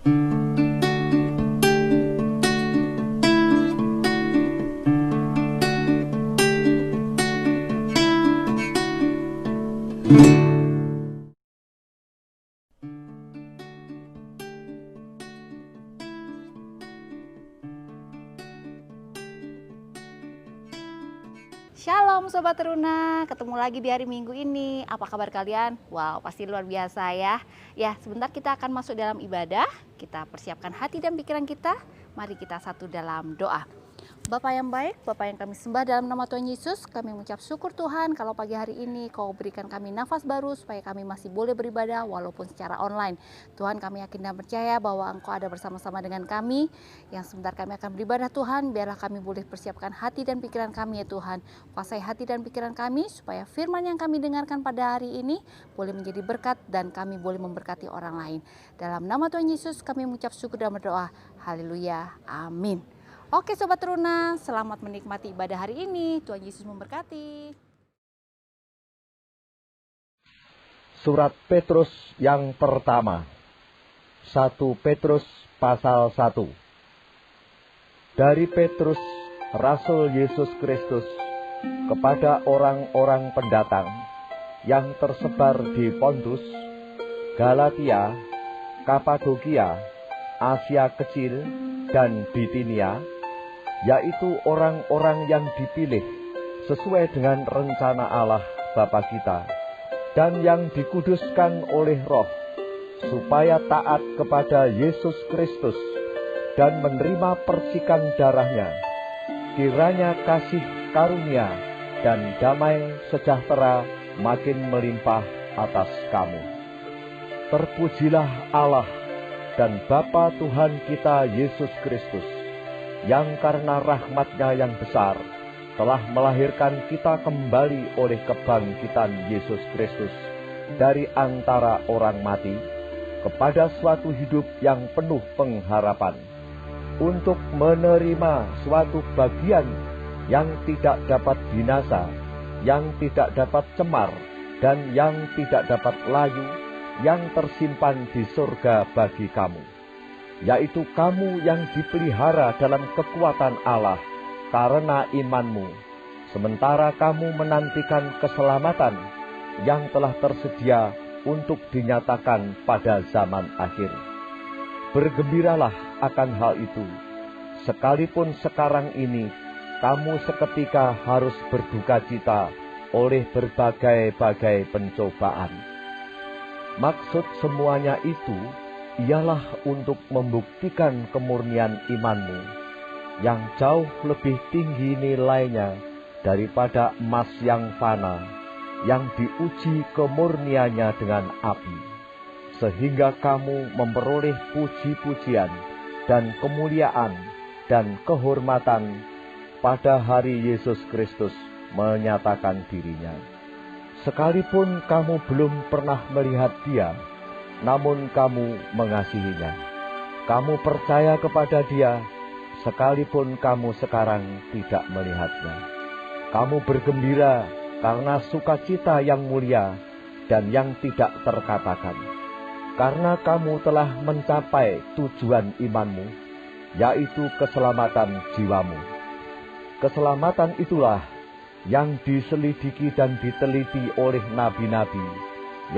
Shalom Sobat Teruna, ketemu lagi di hari Minggu ini. Apa kabar kalian? Wow, pasti luar biasa ya. Ya, sebentar kita akan masuk dalam ibadah. Kita persiapkan hati dan pikiran kita. Mari kita satu dalam doa. Bapa yang baik, Bapa yang kami sembah dalam nama Tuhan Yesus, kami mengucap syukur Tuhan kalau pagi hari ini Kau berikan kami nafas baru supaya kami masih boleh beribadah walaupun secara online. Tuhan, kami yakin dan percaya bahwa Engkau ada bersama-sama dengan kami. Yang sebentar kami akan beribadah Tuhan, biarlah kami boleh persiapkan hati dan pikiran kami ya Tuhan. Kuasai hati dan pikiran kami supaya firman yang kami dengarkan pada hari ini boleh menjadi berkat dan kami boleh memberkati orang lain. Dalam nama Tuhan Yesus kami mengucap syukur dan berdoa. Haleluya. Amin. Oke Sobat Teruna, selamat menikmati ibadah hari ini. Tuhan Yesus memberkati. Surat Petrus yang pertama, 1 Petrus pasal 1. Dari Petrus, Rasul Yesus Kristus, kepada orang-orang pendatang yang tersebar di Pontus, Galatia, Kapadokia, Asia Kecil, dan Bitinia, yaitu orang-orang yang dipilih sesuai dengan rencana Allah Bapa kita, dan yang dikuduskan oleh Roh, supaya taat kepada Yesus Kristus dan menerima percikan darahnya. Kiranya kasih karunia dan damai sejahtera makin melimpah atas kamu. Terpujilah Allah dan Bapa Tuhan kita Yesus Kristus, yang karena rahmat-Nya yang besar telah melahirkan kita kembali oleh kebangkitan Yesus Kristus dari antara orang mati kepada suatu hidup yang penuh pengharapan, untuk menerima suatu bagian yang tidak dapat binasa, yang tidak dapat cemar, dan yang tidak dapat layu, yang tersimpan di surga bagi kamu, yaitu kamu yang dipelihara dalam kekuatan Allah karena imanmu, sementara kamu menantikan keselamatan yang telah tersedia untuk dinyatakan pada zaman akhir. Bergembiralah akan hal itu, sekalipun sekarang ini kamu seketika harus berduka cita oleh berbagai-bagai pencobaan. Maksud semuanya itu ialah untuk membuktikan kemurnian imanmu, yang jauh lebih tinggi nilainya daripada emas yang fana, yang diuji kemurniannya dengan api, sehingga kamu memperoleh puji-pujian dan kemuliaan dan kehormatan pada hari Yesus Kristus menyatakan dirinya. Sekalipun kamu belum pernah melihat Dia, namun kamu mengasihinya. Kamu percaya kepada Dia, sekalipun kamu sekarang tidak melihatnya. Kamu bergembira karena sukacita yang mulia dan yang tidak terkatakan, karena kamu telah mencapai tujuan imanmu, yaitu keselamatan jiwamu. Keselamatan itulah yang diselidiki dan diteliti oleh nabi-nabi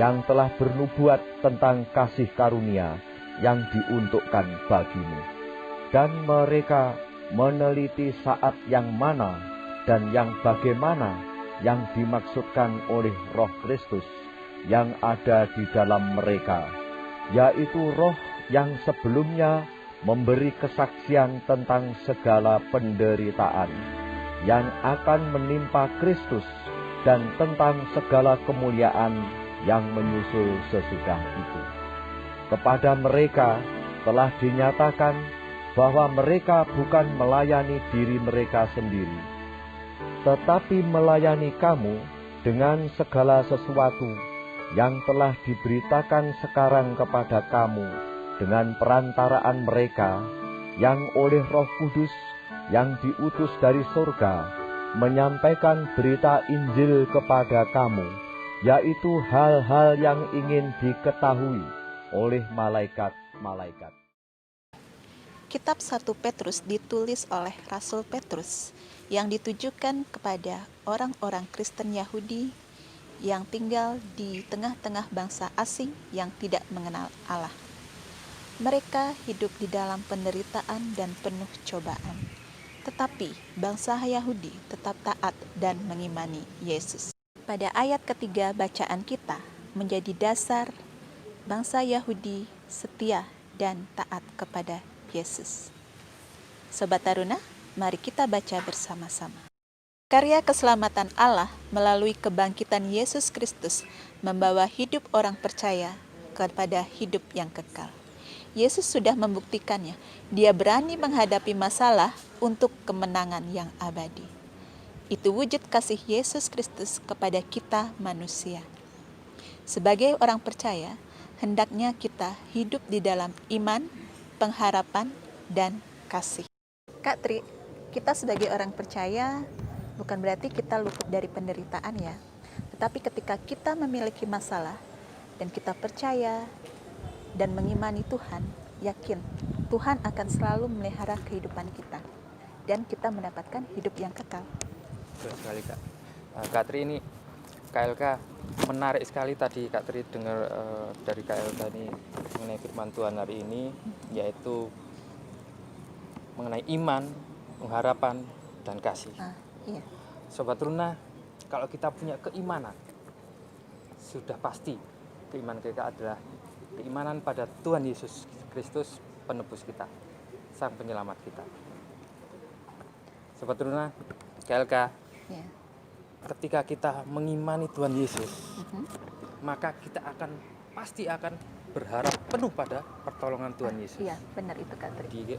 yang telah bernubuat tentang kasih karunia yang diuntukkan bagimu. Dan mereka meneliti saat yang mana dan yang bagaimana yang dimaksudkan oleh Roh Kristus yang ada di dalam mereka, yaitu Roh yang sebelumnya memberi kesaksian tentang segala penderitaan yang akan menimpa Kristus dan tentang segala kemuliaan yang menyusul sesudah itu. Kepada mereka telah dinyatakan bahwa mereka bukan melayani diri mereka sendiri, tetapi melayani kamu dengan segala sesuatu yang telah diberitakan sekarang kepada kamu dengan perantaraan mereka yang oleh Roh Kudus yang diutus dari surga menyampaikan berita Injil kepada kamu, yaitu hal-hal yang ingin diketahui oleh malaikat-malaikat. Kitab 1 Petrus ditulis oleh Rasul Petrus yang ditujukan kepada orang-orang Kristen Yahudi yang tinggal di tengah-tengah bangsa asing yang tidak mengenal Allah. Mereka hidup di dalam penderitaan dan penuh cobaan. Tetapi bangsa Yahudi tetap taat dan mengimani Yesus. Pada ayat ketiga bacaan kita menjadi dasar bangsa Yahudi setia dan taat kepada Yesus. Sobat Taruna, mari kita baca bersama-sama. Karya keselamatan Allah melalui kebangkitan Yesus Kristus membawa hidup orang percaya kepada hidup yang kekal. Yesus sudah membuktikannya. Dia berani menghadapi masalah untuk kemenangan yang abadi. Itu wujud kasih Yesus Kristus kepada kita manusia. Sebagai orang percaya, hendaknya kita hidup di dalam iman, pengharapan, dan kasih. Kak Tri, kita sebagai orang percaya bukan berarti kita luput dari penderitaan ya. Tetapi ketika kita memiliki masalah dan kita percaya dan mengimani Tuhan, yakin Tuhan akan selalu memelihara kehidupan kita dan kita mendapatkan hidup yang kekal. Betul sekali Kak. Kak Tri, ini KLK menarik sekali tadi Kak Tri dengar dari KLK ini mengenai firman Tuhan hari ini, yaitu mengenai iman, pengharapan, dan kasih. Iya. Sobat Runa, kalau kita punya keimanan, sudah pasti keimanan kita adalah keimanan pada Tuhan Yesus Kristus, penebus kita, Sang Penyelamat kita. Sobat Runa, KLK, Iya. ketika kita mengimani Tuhan Yesus, maka kita pasti akan berharap penuh pada pertolongan Tuhan Yesus. Iya, benar itu Kak Tri.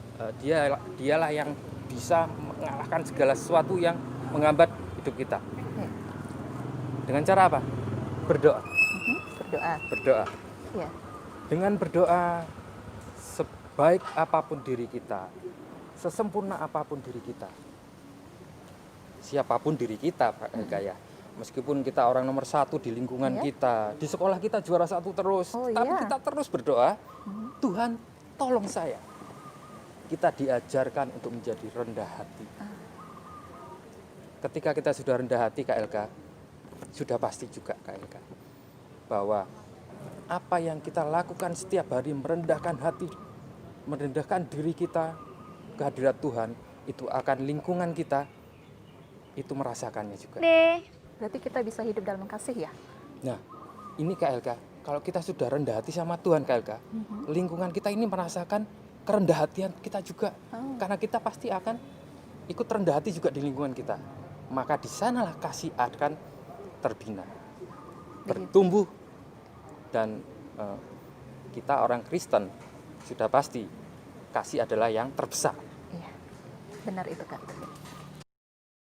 Dialah yang bisa mengalahkan segala sesuatu yang menghambat hidup kita. Iya. Dengan cara apa? Berdoa. Berdoa. Berdoa. Iya. Dengan berdoa, sebaik apapun diri kita, sesempurna apapun diri kita, siapapun diri kita, Pak Gaya. Meskipun kita orang nomor 1 di lingkungan kita, di sekolah kita juara 1 terus, tapi kita terus berdoa, Tuhan tolong saya. Kita diajarkan untuk menjadi rendah hati. Ketika kita sudah rendah hati, KLK, sudah pasti juga KLK, bahwa apa yang kita lakukan setiap hari merendahkan hati, merendahkan diri kita ke hadirat Tuhan, itu akan lingkungan kita itu merasakannya juga. Berarti kita bisa hidup dalam kasih ya? Nah, ini KLK, kalau kita sudah rendah hati sama Tuhan KLK, lingkungan kita ini merasakan kerendah hatian kita juga. Karena kita pasti akan ikut rendah hati juga di lingkungan kita. Maka di sanalah kasih akan terbina, bertumbuh, dan kita orang Kristen sudah pasti kasih adalah yang terbesar. Iya, benar itu Kak.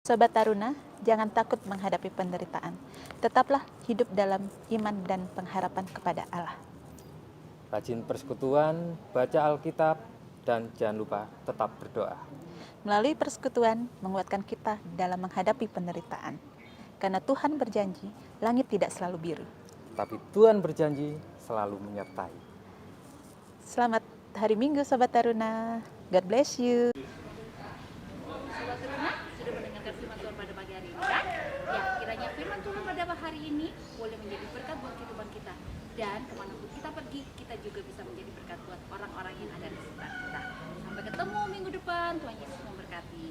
Sobat Taruna, jangan takut menghadapi penderitaan. Tetaplah hidup dalam iman dan pengharapan kepada Allah. Rajin persekutuan, baca Alkitab, dan jangan lupa tetap berdoa. Melalui persekutuan menguatkan kita dalam menghadapi penderitaan. Karena Tuhan berjanji, langit tidak selalu biru. Tapi Tuhan berjanji selalu menyertai. Selamat hari Minggu Sobat Taruna. God bless you. Sobat Teruna, sudah mendengarkan firman Tuhan pada pagi hari ini kan? Ya, kiranya firman Tuhan pada hari ini boleh menjadi berkat buat kehidupan kita. Dan kemanapun kita pergi, kita juga bisa menjadi berkat buat orang-orang yang ada di sekitar kita. Sampai ketemu minggu depan, Tuhan Yesus memberkati.